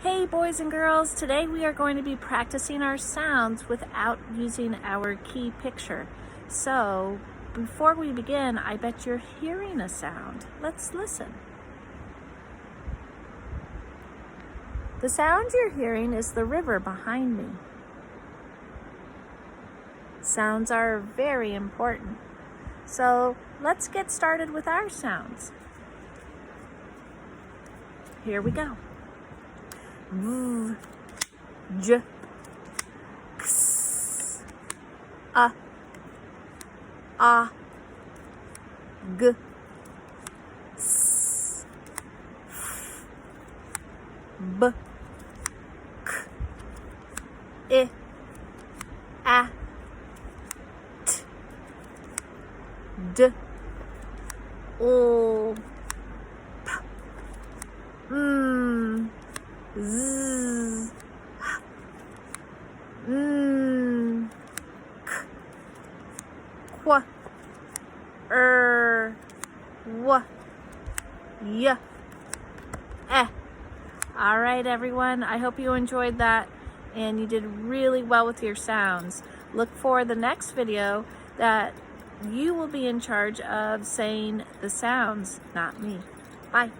Hey boys and girls, today we are going to be practicing our sounds without using our key picture. So before we begin, I bet you're hearing a sound. Let's listen. The sound you're hearing is the river behind me. Sounds are very important. So let's get started with our sounds. Here we go. V, j, ks, a, g, s, f, b, k, I, a, t, d, o, p, z, k, qu, w, y, eh. All right, everyone. I hope you enjoyed that and you did really well with your sounds. Look for the next video that you will be in charge of saying the sounds, not me. Bye.